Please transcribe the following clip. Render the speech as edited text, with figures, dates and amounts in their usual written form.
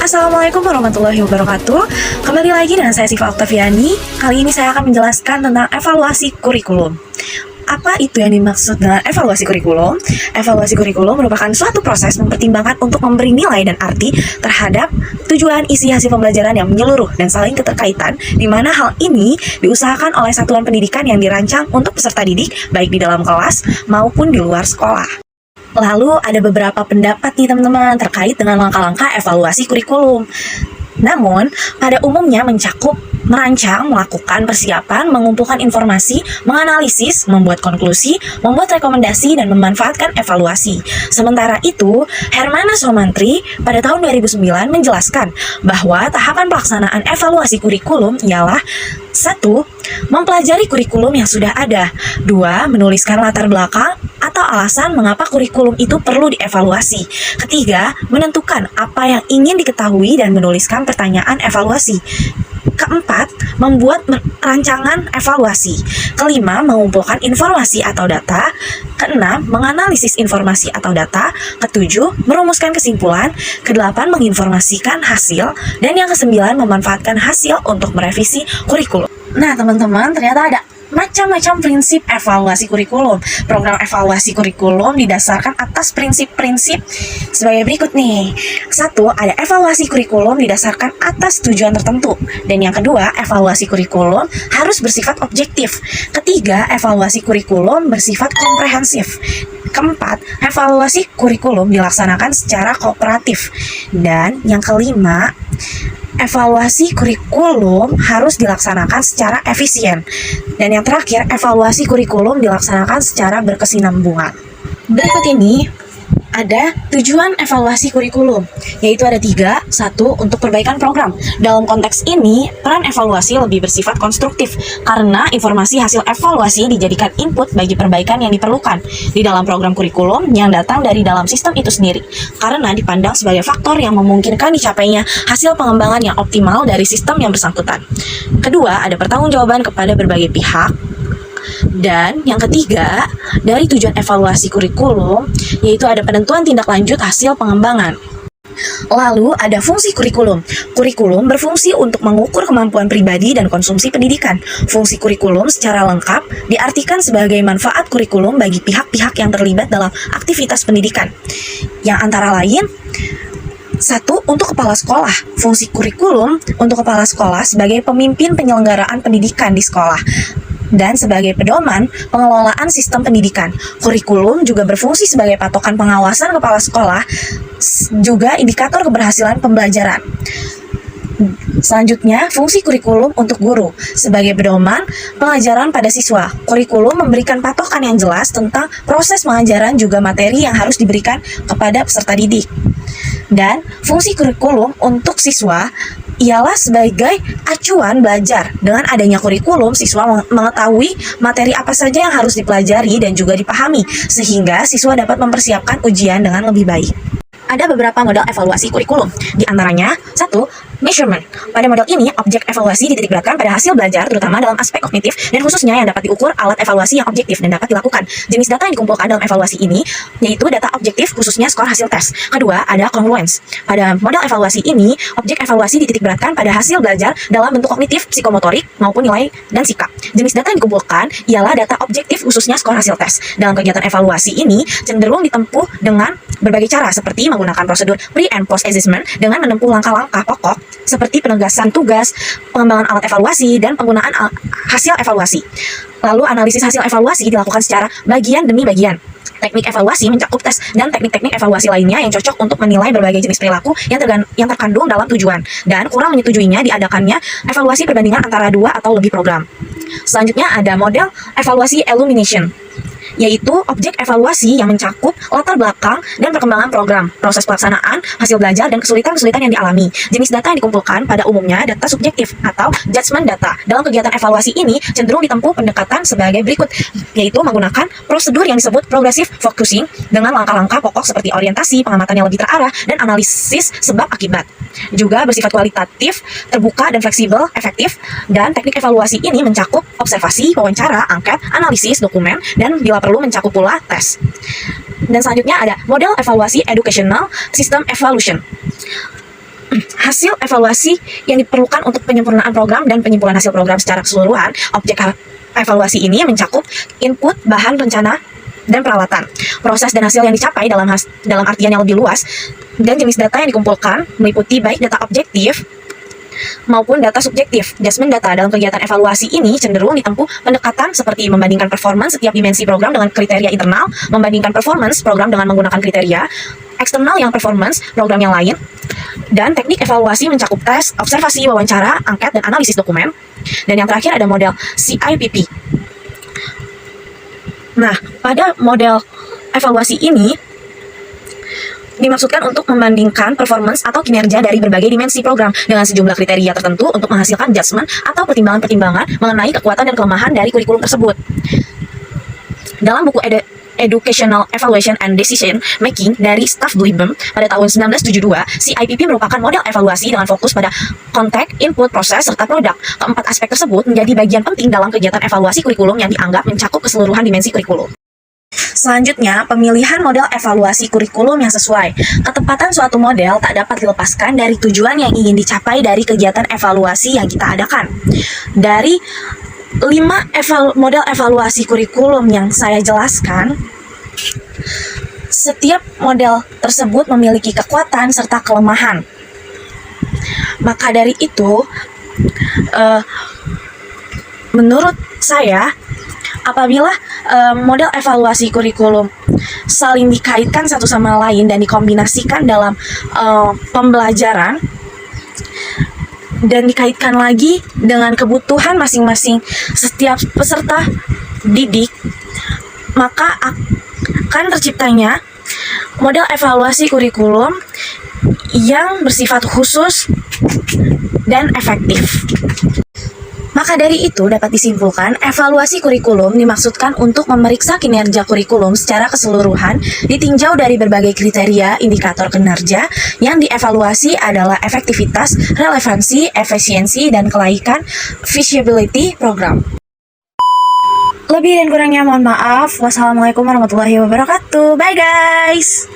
Assalamualaikum warahmatullahi wabarakatuh. Kembali lagi dengan saya Siva Oktaviani. Kali ini saya akan menjelaskan tentang evaluasi kurikulum. Apa itu yang dimaksud dengan evaluasi kurikulum? Evaluasi kurikulum merupakan suatu proses mempertimbangkan untuk memberi nilai dan arti terhadap tujuan isi hasil pembelajaran yang menyeluruh dan saling keterkaitan, di mana hal ini diusahakan oleh satuan pendidikan yang dirancang untuk peserta didik baik di dalam kelas maupun di luar sekolah. Lalu ada beberapa pendapat nih teman-teman terkait dengan langkah-langkah evaluasi kurikulum. Namun, pada umumnya mencakup merancang, melakukan persiapan, mengumpulkan informasi, menganalisis, membuat konklusi, membuat rekomendasi, dan memanfaatkan evaluasi. Sementara itu, Hermana Somantri pada tahun 2009 menjelaskan bahwa tahapan pelaksanaan evaluasi kurikulum ialah 1. Mempelajari kurikulum yang sudah ada. 2. Menuliskan latar belakang atau alasan mengapa kurikulum itu perlu dievaluasi. Ketiga, menentukan apa yang ingin diketahui dan menuliskan pertanyaan evaluasi. Keempat, membuat rancangan evaluasi. Kelima, mengumpulkan informasi atau data. Keenam, menganalisis informasi atau data. Ketujuh, merumuskan kesimpulan. Kedelapan, menginformasikan hasil. Dan yang kesembilan, memanfaatkan hasil untuk merevisi kurikulum. Nah teman-teman, ternyata ada macam-macam prinsip evaluasi kurikulum. Program evaluasi kurikulum didasarkan atas prinsip-prinsip sebagai berikut nih. 1. Ada evaluasi kurikulum didasarkan atas tujuan tertentu. Dan yang kedua, evaluasi kurikulum harus bersifat objektif. Ketiga, evaluasi kurikulum bersifat komprehensif. Keempat, evaluasi kurikulum dilaksanakan secara kooperatif. Dan yang kelima, evaluasi kurikulum harus dilaksanakan secara efisien. Dan yang terakhir, evaluasi kurikulum dilaksanakan secara berkesinambungan. Berikut ini ada tujuan evaluasi kurikulum, yaitu ada 3. 1. Untuk perbaikan program. Dalam konteks ini, peran evaluasi lebih bersifat konstruktif, karena informasi hasil evaluasi dijadikan input bagi perbaikan yang diperlukan di dalam program kurikulum yang datang dari dalam sistem itu sendiri, karena dipandang sebagai faktor yang memungkinkan dicapainya hasil pengembangan yang optimal dari sistem yang bersangkutan. Kedua, ada pertanggungjawaban kepada berbagai pihak. Dan yang ketiga, dari tujuan evaluasi kurikulum, yaitu ada penentuan tindak lanjut hasil pengembangan. Lalu ada fungsi kurikulum. Kurikulum berfungsi untuk mengukur kemampuan pribadi dan konsumsi pendidikan. Fungsi kurikulum secara lengkap diartikan sebagai manfaat kurikulum bagi pihak-pihak yang terlibat dalam aktivitas pendidikan, yang antara lain: 1. Untuk kepala sekolah. Fungsi kurikulum untuk kepala sekolah sebagai pemimpin penyelenggaraan pendidikan di sekolah dan sebagai pedoman pengelolaan sistem pendidikan. Kurikulum juga berfungsi sebagai patokan pengawasan kepala sekolah, juga indikator keberhasilan pembelajaran. Selanjutnya, fungsi kurikulum untuk guru sebagai pedoman pengajaran pada siswa. Kurikulum memberikan patokan yang jelas tentang proses pengajaran, juga materi yang harus diberikan kepada peserta didik. Dan fungsi kurikulum untuk siswa ialah sebagai acuan belajar. Dengan adanya kurikulum, siswa mengetahui materi apa saja yang harus dipelajari dan juga dipahami, sehingga siswa dapat mempersiapkan ujian dengan lebih baik. Ada beberapa model evaluasi kurikulum, di antaranya 1. Measurement. Pada model ini, objek evaluasi dititikberatkan pada hasil belajar, terutama dalam aspek kognitif dan khususnya yang dapat diukur alat evaluasi yang objektif dan dapat dilakukan. Jenis data yang dikumpulkan dalam evaluasi ini yaitu data objektif, khususnya skor hasil tes. Kedua, ada congruence. Pada model evaluasi ini, objek evaluasi dititikberatkan pada hasil belajar dalam bentuk kognitif, psikomotorik, maupun nilai dan sikap. Jenis data yang dikumpulkan ialah data objektif, khususnya skor hasil tes. Dalam kegiatan evaluasi ini cenderung ditempuh dengan berbagai cara, seperti menggunakan prosedur pre and post assessment dengan menempuh langkah-langkah pokok seperti penegasan tugas, pengembangan alat evaluasi, dan penggunaan hasil evaluasi. Lalu analisis hasil evaluasi dilakukan secara bagian demi bagian. Teknik evaluasi mencakup tes dan teknik-teknik evaluasi lainnya yang cocok untuk menilai berbagai jenis perilaku yang terkandung dalam tujuan, dan kurang menyetujuinya diadakannya evaluasi perbandingan antara 2 atau lebih program. Selanjutnya ada model evaluasi illumination, yaitu objek evaluasi yang mencakup latar belakang dan perkembangan program, proses pelaksanaan, hasil belajar, dan kesulitan-kesulitan yang dialami. Jenis data yang dikumpulkan pada umumnya data subjektif atau judgment data. Dalam kegiatan evaluasi ini cenderung ditempuh pendekatan sebagai berikut, yaitu menggunakan prosedur yang disebut progressive focusing dengan langkah-langkah pokok seperti orientasi, pengamatan yang lebih terarah, dan analisis sebab akibat. Juga bersifat kualitatif, terbuka dan fleksibel, efektif, dan teknik evaluasi ini mencakup observasi, wawancara, angket, analisis, dokumen, dan bila perlu mencakup pula tes. Dan selanjutnya ada model evaluasi educational system evaluation. Hasil evaluasi yang diperlukan untuk penyempurnaan program dan penyimpulan hasil program secara keseluruhan. Objek evaluasi ini mencakup input, bahan, rencana, dan peralatan. Proses dan hasil yang dicapai dalam artian yang lebih luas, dan jenis data yang dikumpulkan meliputi baik data objektif maupun data subjektif. Judgment data dalam kegiatan evaluasi ini cenderung ditempuh pendekatan seperti membandingkan performance setiap dimensi program dengan kriteria internal, membandingkan performance program dengan menggunakan kriteria eksternal yang performance program yang lain, dan teknik evaluasi mencakup tes, observasi, wawancara, angket, dan analisis dokumen. Dan yang terakhir ada model CIPP. Nah, pada model evaluasi ini dimaksudkan untuk membandingkan performance atau kinerja dari berbagai dimensi program dengan sejumlah kriteria tertentu untuk menghasilkan judgement atau pertimbangan-pertimbangan mengenai kekuatan dan kelemahan dari kurikulum tersebut. Dalam buku Educational Evaluation and Decision Making dari Staff Blieben pada tahun 1972, CIPP merupakan model evaluasi dengan fokus pada konteks, input, proses, serta produk. Keempat aspek tersebut menjadi bagian penting dalam kegiatan evaluasi kurikulum yang dianggap mencakup keseluruhan dimensi kurikulum. Selanjutnya, pemilihan model evaluasi kurikulum yang sesuai. Ketepatan suatu model tak dapat dilepaskan dari tujuan yang ingin dicapai dari kegiatan evaluasi yang kita adakan. Dari 5 model evaluasi kurikulum yang saya jelaskan, setiap model tersebut memiliki kekuatan serta kelemahan. Maka dari itu, menurut saya, apabila model evaluasi kurikulum saling dikaitkan satu sama lain dan dikombinasikan dalam pembelajaran dan dikaitkan lagi dengan kebutuhan masing-masing setiap peserta didik, maka akan terciptanya model evaluasi kurikulum yang bersifat khusus dan efektif. Maka dari itu dapat disimpulkan, evaluasi kurikulum dimaksudkan untuk memeriksa kinerja kurikulum secara keseluruhan, ditinjau dari berbagai kriteria indikator kinerja. Yang dievaluasi adalah efektivitas, relevansi, efisiensi, dan kelaikan feasibility program. Lebih dan kurangnya mohon maaf. Wassalamualaikum warahmatullahi wabarakatuh. Bye guys!